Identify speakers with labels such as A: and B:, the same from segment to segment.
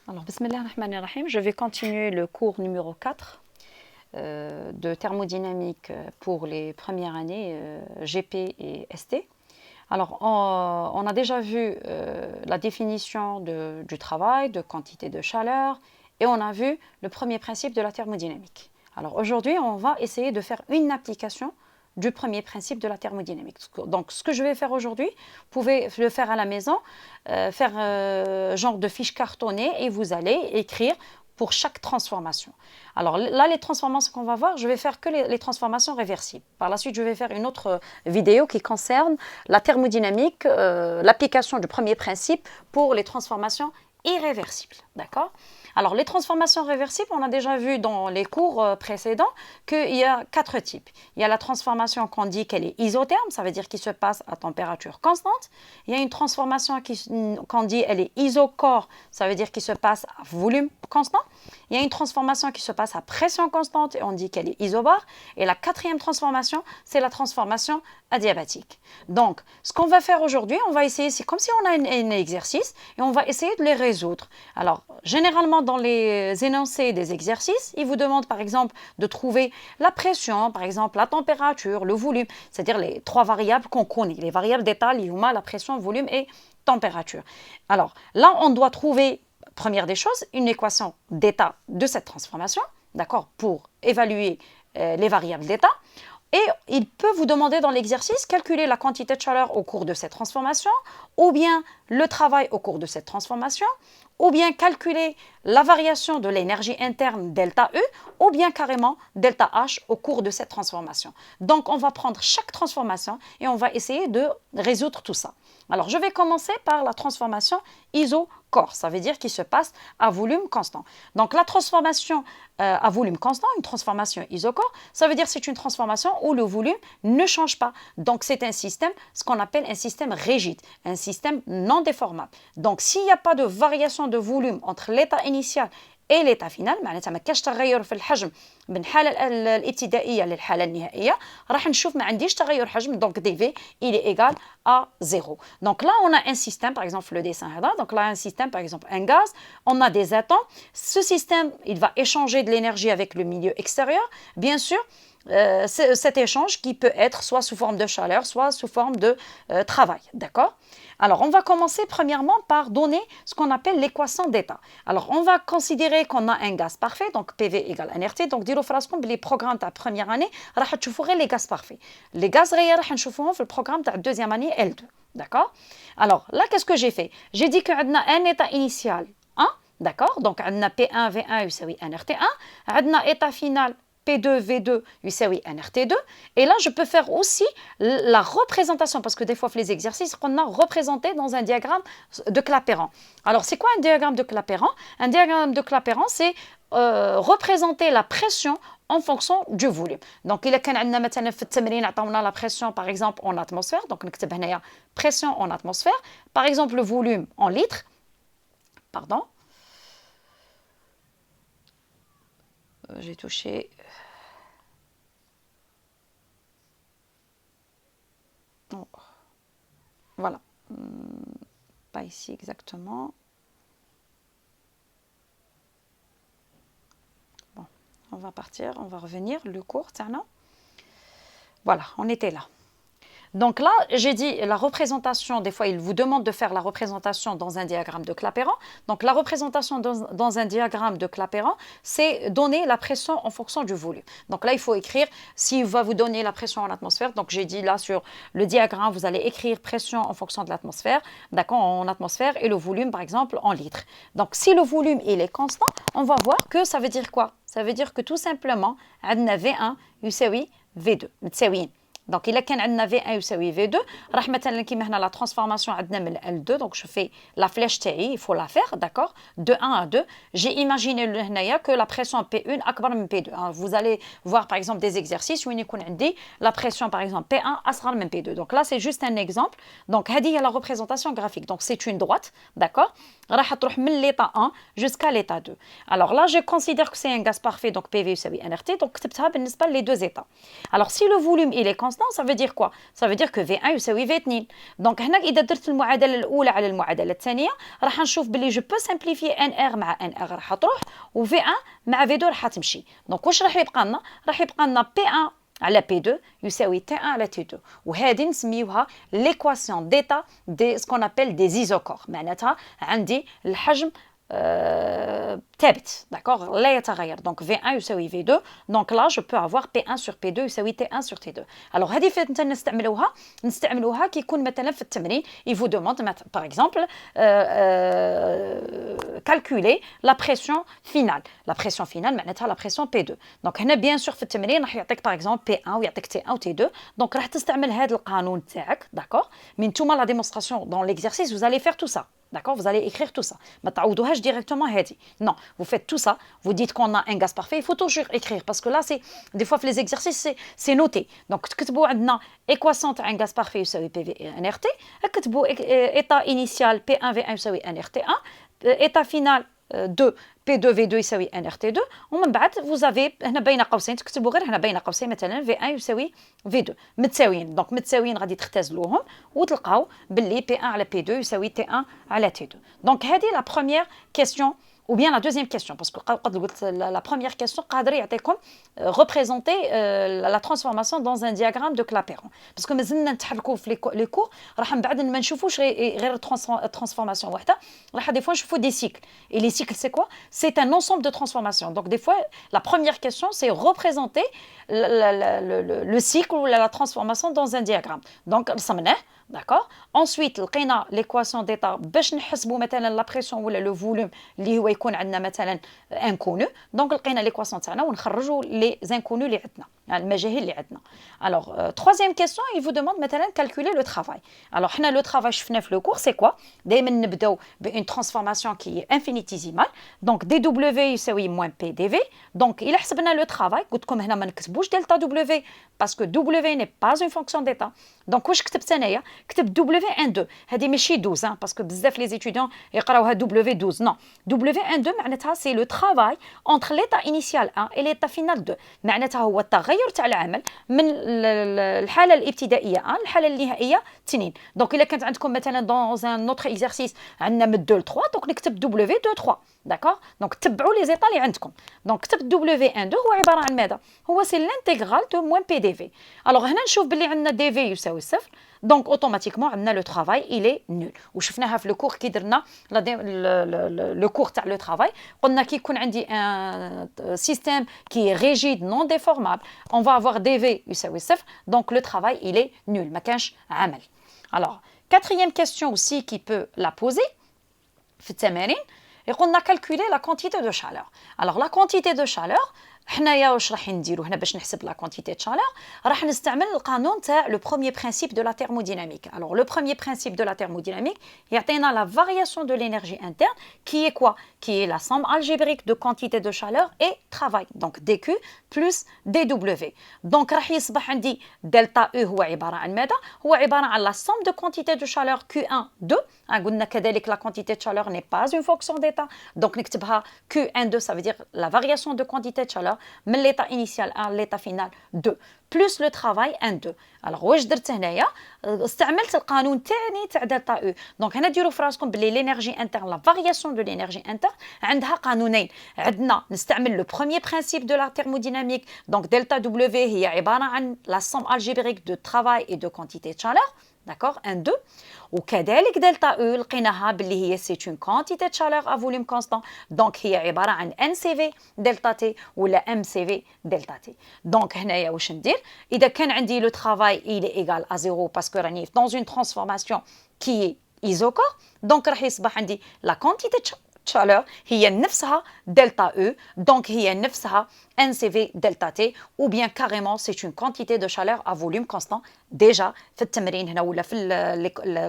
A: Alors, Bismillah ar-Rahman ar-Rahim, je vais continuer le cours numéro 4 de thermodynamique pour les premières années GP et ST. Alors, on a déjà vu la définition du travail, de quantité de chaleur, et on a vu le premier principe de la thermodynamique. Alors, aujourd'hui, on va essayer de faire une application du premier principe de la thermodynamique. Donc, ce que je vais faire aujourd'hui, vous pouvez le faire à la maison, faire genre de fiche cartonnée et vous allez écrire pour chaque transformation. Alors là, les transformations qu'on va voir, je vais faire que les transformations réversibles. Par la suite, je vais faire une autre vidéo qui concerne la thermodynamique, l'application du premier principe pour les transformations irréversibles. D'accord ? Alors, les transformations réversibles, on a déjà vu dans les cours précédents qu'il y a 4 types. Il y a la transformation qu'on dit qu'elle est isotherme, ça veut dire qu'il se passe à température constante. Il y a une transformation qu'on dit qu'elle est isocore, ça veut dire qu'il se passe à volume constant. Il y a une transformation qui se passe à pression constante et on dit qu'elle est isobare. Et la 4e transformation, c'est la transformation adiabatique. Donc, ce qu'on va faire aujourd'hui, on va essayer, c'est comme si on a un exercice et on va essayer de les résoudre. Alors, généralement, dans les énoncés des exercices, ils vous demandent par exemple de trouver la pression, par exemple la température, le volume, c'est-à-dire les 3 variables qu'on connaît, les variables d'état, l'IUMA, la pression, volume et température. Alors, là, on doit trouver, première des choses, une équation d'état de cette transformation, d'accord, pour évaluer les variables d'état. Et il peut vous demander dans l'exercice, calculer la quantité de chaleur au cours de cette transformation, ou bien le travail au cours de cette transformation, ou bien calculer la variation de l'énergie interne delta E, ou bien carrément delta H au cours de cette transformation. Donc, on va prendre chaque transformation et on va essayer de résoudre tout ça. Alors, je vais commencer par la transformation isocore, ça veut dire qu'il se passe à volume constant. Donc, la transformation à volume constant, une transformation isocore, ça veut dire que c'est une transformation où le volume ne change pas. Donc, c'est un système, ce qu'on appelle un système rigide, un système non déformable. Donc, s'il n'y a pas de variation de volume entre l'état initial et l'état final، معناتها ما كاش تغير في الحجم من الحاله الابتدائيه للحاله النهائيه، راح نشوف ما عنديش تغير حجم، donc dV il est égal à 0. Donc là on a un système, par exemple le dessin هذا، donc là un système, par exemple un gaz, on a des atomes, ce système il va échanger de l'énergie avec le milieu extérieur, bien sûr. Cet échange qui peut être soit sous forme de chaleur, soit sous forme de travail, d'accord? Alors, on va commencer premièrement par donner ce qu'on appelle l'équation d'état. Alors, on va considérer qu'on a un gaz parfait, donc PV égale nRT, donc ديروا في راسكم بلي programme تاع première année راح تشوفوا غير les gaz parfaits. Les gaz réels راح نشوفوهم في البروغرام تاع deuxième année L2, d'accord? Alors, là, qu'est-ce que j'ai fait? J'ai dit qu'on a un état initial 1, d'accord? Donc, on a P1, V1 يساوي nRT1, on a état final P2, V2 يساوي nRT2. Et là, je peux faire aussi la représentation, parce que des fois, les exercices, on a représenté dans un diagramme de Clapeyron. Alors, c'est quoi un diagramme de Clapeyron? Un diagramme de Clapeyron, c'est représenter la pression en fonction du volume. Donc, il y a مثلا في التمرين عطاونا la pression, par exemple, en atmosphère. Donc, نكتب هنايا pression en atmosphère. Par exemple, le volume en litres. Pardon. J'ai touché... Oh. Voilà. Pas ici exactement. Bon, on va partir, on va revenir. Le cours, voilà, on était là. Donc là, j'ai dit la représentation, des fois, il vous demande de faire la représentation dans un diagramme de Clapeyron. Donc la représentation dans un diagramme de Clapeyron, c'est donner la pression en fonction du volume. Donc là, il faut écrire, s'il va vous donner la pression en atmosphère, donc j'ai dit là sur le diagramme, vous allez écrire pression en fonction de l'atmosphère, d'accord, en atmosphère, et le volume, par exemple, en litres. Donc si le volume, il est constant, on va voir que ça veut dire quoi? Ça veut dire que tout simplement, عندنا V1 يساوي V2 متساويين. Donc, il y a V1 يساوي V2. راح مثلا كيما هنا la transformation عندنا من L2. Donc, je fais la flèche تاعي, il faut la faire, d'accord? De 1 à 2. J'ai imaginé هنايا que la pression P1 أكبر من P2. Vous allez voir par exemple des exercices où il يكون عندي la pression par exemple P1 أصغر من P2. Donc là, c'est juste un exemple. Donc, هذه هي la représentation graphique. Donc, c'est une droite, d'accord? راح تروح من l'état 1 jusqu'à l'état 2. Alors là, je considère que c'est un gaz parfait, donc PV يساوي nRT, donc كتبتها بالنسبة les deux états. Alors si le volume il est constant, ça veut dire quoi? Ça veut dire que V1 يساوي V2. Donc هنا إذا درت المعادلة الأولى على المعادلة الثانية راح نشوف باللي je peux simplifier NR مع NR راح تروح و V1 مع V2 راح تمشي. Donc واش راح يبقى لنا؟ راح يبقى لنا P1 على P2 يساوي T1 على T2 وهذه نسميوها l'équation d'état de ce qu'on appelle des isochores معناتها عندي الحجم ثابت d'accord لا يتغير donc V1 يساوي V2 donc là je peux avoir P1 sur P2 يساوي T1 sur T2 alors هذه فين نستعملوها كي يكون مثلا في التمرين il vous demande par exemple calculer la pression finale معناتها la pression P2 donc هنا bien sûr في التمرين راح يعطيك par exemple P1 ويعطيك T1 و T2 donc راح تستعمل هذا القانون تاعك d'accord mais نتوما la démonstration dans l'exercice vous allez faire tout ça. D'accord, vous allez écrire tout ça. ما تعوضوهاش directement هذه. Non, vous faites tout ça. Vous dites qu'on a un gaz parfait. Il faut toujours écrire parce que là, c'est des fois les exercices c'est noté. Donc تكتبوا عندنا équation تاع un gaz parfait يساوي PV nRT. كتبوا état initial P1 V1 يساوي nRT1. état final 2 P2 V2 يساوي nRT2 ومن بعد vous avez هنا بين قوسين تكتبوا غير هنا بين قوسين مثلا V1 يساوي V2 متساويين دونك متساويين غادي تختزلوهم وتلقاو باللي P1 على P2 يساوي T1 على T2 دونك هذه la première question ou bien la deuxième question parce que la première question قادر يعطيكم représenter la transformation dans un diagramme de Clapeyron parce que مازلنا نتحركوا في les cours راح من بعد ما نشوفوش غير transformation واحده راح des fois نشوفوا des cycles et les cycles c'est quoi c'est un ensemble de transformations donc des fois la première question c'est représenter le cycle ou la transformation dans un diagramme donc رسمناه d'accord ensuite لقينا l'équation d'état باش نحسبوا مثلا la pression ولا le volume اللي هو يكون عندنا مثلا inconnu donc لقينا l'équation تاعنا ونخرجوا les inconnus اللي عندنا المجاهيل اللي عندنا alors troisième question il vous demande مثلا calculer le travail alors حنا le travail شفنا في le cours c'est quoi دائما نبداو بune transformation qui est infinitésimale donc dw يساوي moins pdv donc إلا حسبنا le travail قلت لكم هنا ما نكتبوش delta w parce que w n'est pas une fonction d'état donc واش كتبت انايا كتب W12 هذه ماشي 12 parce que بزاف les étudiants يقراوها W12 non W12 معناتها c'est le travail entre l'état initial 1 et l'état final 2 معناتها هو التغير تاع العمل من الحاله الابتدائيه 1 للحاله النهائيه 2 دونك الا كانت عندكم مثلا dans un autre exercice عندنا من 2 ل 3 دونك نكتب W23 d'accord دونك تبعوا لي زيطا اللي عندكم دونك كتبت W12 هو عباره عن ماذا هو سي الانتيغرال دو موان PDV alors هنا نشوف باللي عندنا DV يساوي صفر دونك اوتوماتيكمون عندنا لو ترافاي إلي نول وشفناها في لو كور كي درنا لو كور تاع لو ترافاي قلنا كي يكون عندي ان سيستيم كي ريجيد نون ديفورمابل اون فا افوار DV يساوي صفر دونك لو ترافاي إلي نول ما كانش عمل alors quatrième question aussi qui peut la poser في التمارين يقولنا calculer la quantité de chaleur alors la quantité de chaleur حنايا واش راح نديرو هنا باش نحسب لا كونتيتي de chaleur راح نستعمل القانون تاع لو بروميير برينسيپ دو لا thermodynamique alors le premier principe de la thermodynamique يعطينا la variation de l'énergie interne qui est quoi qui est la somme algébrique de quantité de chaleur et travail donc dq plus dw donc راح يصبح عندي دلتا E هو عباره عن ماذا هو عباره عن la somme de quantité de chaleur Q1 2 قلنا كذلك la quantité de chaleur n'est pas une fonction d'état donc نكتبها Q1 2 ça veut dire la variation de quantité de chaleur من l'état initial 1 l'état final 2 plus le travail 1 2 alors واش درت هنايا استعملت القانون الثاني تاع دلتا او دونك هنا ديروا في راسكم بلي لينيرجي انترن لا فارياسيون دو لينيرجي انترن عندها قانونين عندنا نستعمل لو بروميير برينسيپ دو لا thermodynamique دونك دلتا دبليو هي عباره عن لا somme algébrique de travail et de quantité de chaleur d'accord 1 2 وكذلك دلتا او لقيناها باللي هي سي اون كونتيتي شالور ا فوليوم كونستانت دونك هي عباره عن ان سي في دلتا تي ولا ام سي في دلتا تي دونك هنايا واش ندير اذا كان عندي لو ترافاي il est égal à 0 parce que راني dans une transformation qui est isochore donc راح يصبح عندي la quantité chaleur هي نفسها دلتا او دونك هي نفسها NCV delta T ou bien carrément c'est une quantité de chaleur à volume constant déjà في التمرين هنا ولا في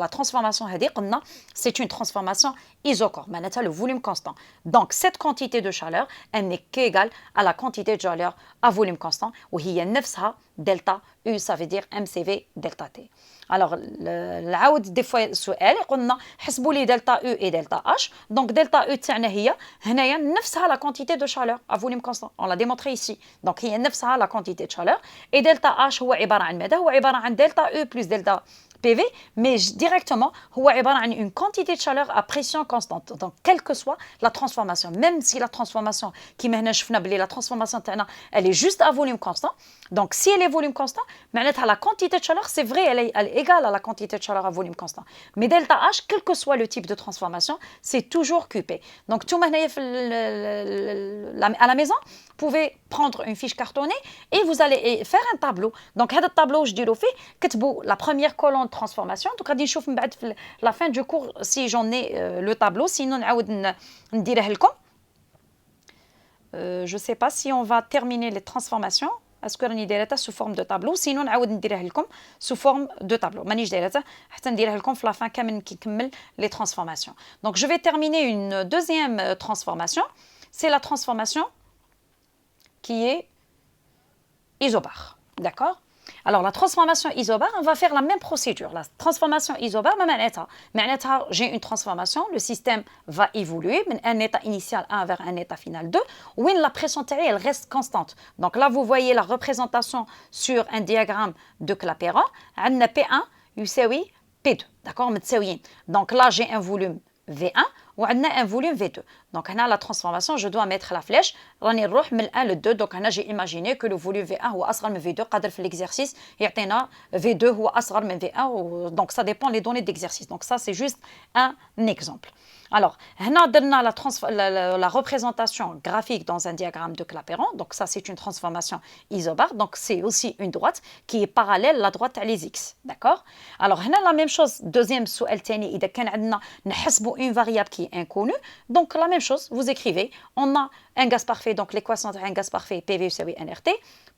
A: la transformation هذه قلنا c'est une transformation isochore معناتها le volume constant donc cette quantité de chaleur elle n'est qu'égale à la quantité de chaleur à volume constant وهي نفسها delta U ça veut dire MCV delta T Alors, العاود دي فوا السؤال قلنا حسبوا لي دلتا او اي دلتا اش. Donc دلتا او تاعنا هي هنايا نفسها لا كونتيتي دو شالور ا فوليوم كونستون. On l'a démontré ici. Donc هي نفسها لا كونتيتي دو شالور. Et دلتا اش هو عباره عن ماذا؟ هو عباره عن دلتا او بلس دلتا PV, mais directement, هو عبارة عن une quantité de chaleur à pression constante. Donc, quelle que soit la transformation, même si la transformation, qui maintenant شفنا بلي la transformation تاعنا, elle est juste à volume constant. Donc, si elle est volume constant, معناتها la quantité de chaleur, c'est vrai, elle est égale à la quantité de chaleur à volume constant. Mais delta H, quel que soit le type de transformation, c'est toujours QP. Donc, tout à la maison, vous pouvez prendre une fiche cartonnée et vous allez faire un tableau. Donc, هذا الtableau, je dirais, كتبوا la première colonne de transformation. Donc, غادي نشوف من بعد في la fin du cours si j'en ai le tableau. Sinon, نعاود نديره لكم. Je sais pas si on va terminer les transformations. Est-ce que راني دايرتها sous forme de tableau? Sinon, نعاود نديرها لكم sous forme de tableau. مانيش دايرتها حتى نديرها لكم في la fin كامل كي نكمل les transformations. Donc, je vais terminer une deuxième transformation. C'est la transformation qui est isobare. D'accord? Alors, la transformation isobare, on va faire la même procédure. La transformation isobare, j'ai une transformation, le système va évoluer d'un état initial 1 vers un état final 2, où la pression thermique, elle reste constante. Donc là, vous voyez la représentation sur un diagramme de Clapeyron. On a P1 يساوي P2. D'accord? Donc là, j'ai un volume V1 ou un volume V2. Donc, la transformation, je dois mettre la flèche. On est من 1 le 2. Donc, j'ai imaginé que le volume V1 هو أصغر من V2. قادر في l'exercice يعطينا V2 هو أصغر من V1. Donc, ça dépend des données d'exercice. Donc, ça, c'est juste un exemple. Alors, on a la représentation graphique dans un diagramme de Clapeyron. Donc, ça, c'est une transformation isobare. Donc, c'est aussi une droite qui est parallèle à la droite à les X. D'accord? Alors, on a la même chose. Deuxième سؤال تاني إذا كان عندنا نحسبوا une variable qui est inconnue. Donc, la même chose, vous écrivez. On a un gaz parfait. Donc, l'équation de un gaz parfait, PV يساوي NRT.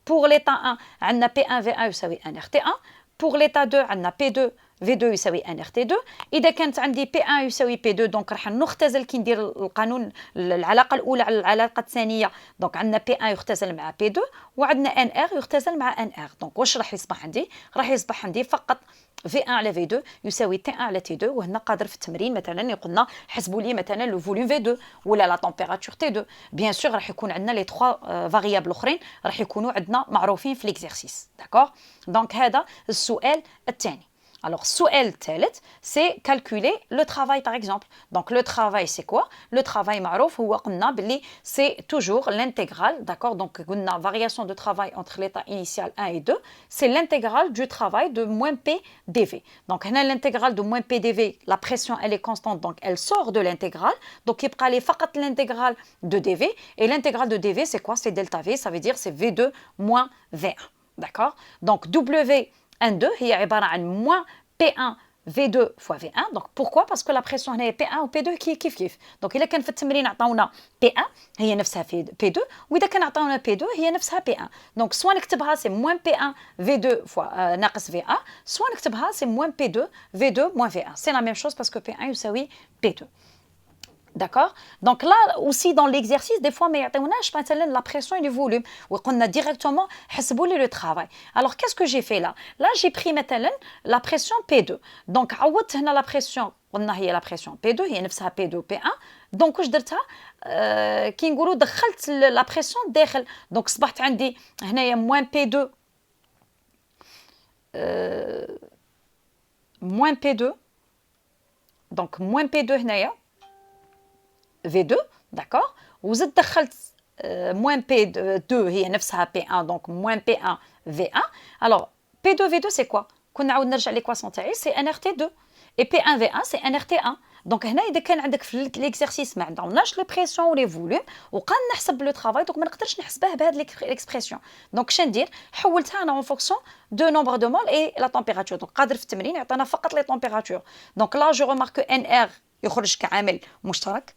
A: Pour l'état 1, on a P1, V1 يساوي NRT1. Pour l'état 2, on a P2, V2 يساوي NRT2. إذا كانت عندي P1 يساوي P2 دونك راح نختزل كي ندير القانون العلاقة الأولى على العلاقة الثانية. دونك عندنا P1 يختزل مع P2 وعندنا NR يختزل مع NR. دونك واش راح يصبح عندي؟ راح يصبح عندي فقط V1 على V2 يساوي T1 على T2. وهنا قادر في التمرين مثلا قلنا حسبوا لي مثلا لو فوليوم V2 ولا لا تمبيراتور T2. بيان سور راح يكون عندنا لي 3 فاريابل الاخرين راح يكونوا عندنا معروفين في ليكزيرسيس. داكور؟ دونك هذا السؤال الثاني. Alors, السؤال الثالث, c'est calculer le travail par exemple. Donc, le travail, c'est quoi? Le travail, معروف هو قلنا بلي c'est toujours l'intégrale, d'accord? Donc, قلنا variation de travail entre l'état initial 1 et 2, c'est l'intégrale du travail de moins P dV. Donc, هنا l'intégrale de moins P dV, la pression, elle est constante, donc elle sort de l'intégrale. Donc, يبقى لي فقط l'intégrale de dV. Et l'intégrale de dV, c'est quoi? C'est delta V, ça veut dire c'est V2 moins V1. D'accord? Donc, W12 هي عبارة عن moins P1 V2 fois V1. Donc, pourquoi? Parce que la pression هنا P1 و P2 كيف. Donc, إذا كان في التمرين عطاونا P1 هي نفسها P2 وإذا كان عطاونا P2 هي نفسها P1. Donc, soit نكتبها c'est moins P1 V2 fois ناقص V1, soit نكتبها c'est moins P2 V2 moins V1. C'est la même chose parce que P1 يساوي P2. D'accord? Donc là aussi dans l'exercice, des fois, mais la pression et le volume. On a directement le travail. Alors qu'est-ce que j'ai fait là? Là, j'ai pris maintenant la pression P2. Donc, la pression, on a la pression P2, il y a P2, P1. Donc, je dirais كي نقولوا دخلت la pression داخل. Donc, صبحت عندي هنايا moins P2 moins P2. Donc, moins P2 هنايا V2, d'accord? وزدت دخلت moins P2 هي نفسها P1, donc moins P1 V1. Alors, P2 V2 c'est quoi? كنا نعاود نرجع l'équation تاعي, c'est NRT2. Et P1 V1 c'est NRT1. Donc هنا إذا كان عندك في l'exercice ما عندناش لي بريسيون ولي فوليوم وقال نحسب لو ترافاي دونك ما نقدرش نحسبه بهذه ليكسبرسيون. دونك شنو ندير؟ حولتها انا اون فونكسيون دو نومبر دو مول اي لا تمبيراتور. دونك قادر في التمرين يعطينا فقط لي تمبيراتور. دونك لا جو ريمارك NR يخرج كعامل مشترك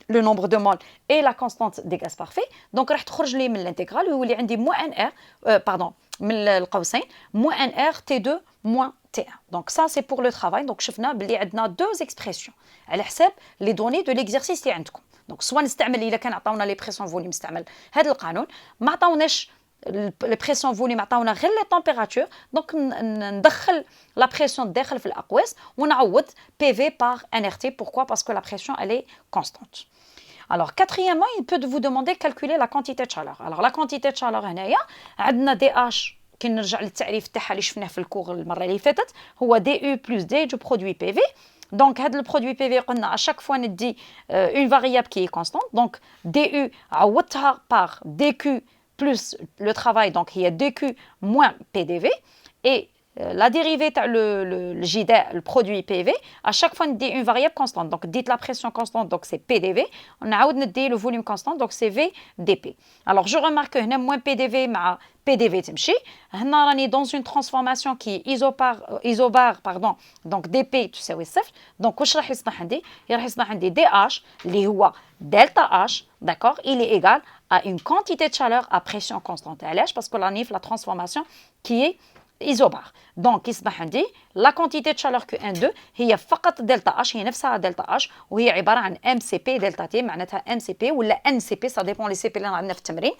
A: le nombre de moles et la constante des gaz parfaits. Donc, راح تخرج لي من l'intégrale ويولي عندي moins NR, pardon, من القوسين moins NR T2 moins T1. Donc, ça, c'est pour le travail. Donc, شفنا بلي عندنا deux expressions على حساب les données de l'exercice اللي عندكم. Donc, soit نستعمل إذا كان عطاونا لي بريسيون فوليوم نستعمل هذا القانون. ما عطاوناش البريسيون فوليوم عطاونا غير لي تمبيراتور، دونك ندخل لا بريسيون داخل في الاقواس ونعوض بي في بار ان ار تي. Pourquoi? Parce que la pression elle est constante. Alors quatrièmement, il peut vous demander de calculer la quantité de chaleur. Alors la quantité de chaleur هنايا عندنا دي اش، كي نرجع للتعريف تاعها اللي شفناه في الكور المره اللي فاتت، هو دي او بلس دي دو برودوي بي في. دونك هذا البرودوي بي في قلنا à chaque fois ندي une variable qui est constante. Donc du عوضتها par dq plus le travail, donc il y a dq moins pdv, et la dérivée, le JDA, le produit PV, à chaque fois, on dit une variable constante. Donc, dites la pression constante, donc c'est PDV. On a dit le volume constant, donc c'est VdP. Alors, je remarque que moins PDV, mais PDV, on est dans une transformation qui est isobar, pardon, donc dP, tu sais, oui, c'est. Donc, qu'est-ce que je DH, les delta H, d'accord, il est égal à une quantité de chaleur à pression constante. Parce qu'on a la transformation qui est isobar. Donc يصبح عندي la quantité de chaleur Q12 هي فقط دلتا H، هي نفسها دلتا H، وهي عبارة عن MCP دلتا T، معناتها MCP ولا NCP، ça dépend les CP اللي عندنا في التمرين،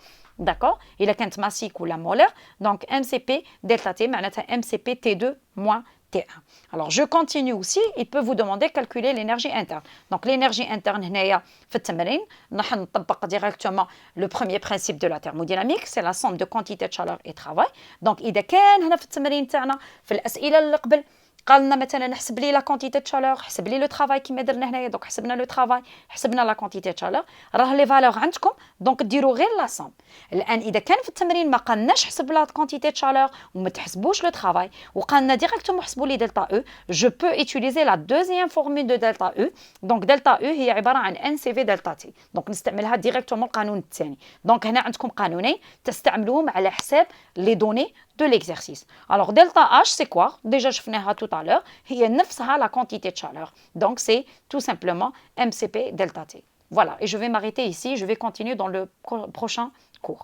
A: d'accord، إلا كانت ماسيك ولا مولر. donc MCP دلتا T معناتها MCP T2 moins T1. Alors je continue aussi, il peut vous demander de calculer l'énergie interne. Donc l'énergie interne هنايا في التمرين نحن نطبق directement le premier principe de la thermodynamique, c'est la somme de quantité de chaleur et travail. donc إذا كان هنا في التمرين تاعنا في الأسئلة اللي قبل قال لنا مثلا نحسب لي لا كونتيتي دو شالور، حسب لي لو ترافاي كيما درنا هنايا، دونك حسبنا لو ترافاي، حسبنا لا كونتيتي دو شالور، راه لي فالور عندكم، دونك ديروا غير لا سوم. الان اذا كان في التمرين ما قالناش حسب لا كونتيتي دو شالور وما تحسبوش لو ترافاي وقالنا ديريكتومون حسبوا لي دلتا او، جو بو utiliser لا دوزيام فورمول دو دلتا او. دونك دلتا او هي عباره عن ان سي في دلتا تي، دونك نستعملها ديريكتومون القانون الثاني. دونك هنا عندكم قانونين تستعملوهم على حساب لي دوني de l'exercice. Alors delta H c'est quoi? Déjà je فناها tout à l'heure, هي نفسها la quantité de chaleur. Donc c'est tout simplement MCP delta T. Voilà, et je vais m'arrêter ici, je vais continuer dans le prochain cours.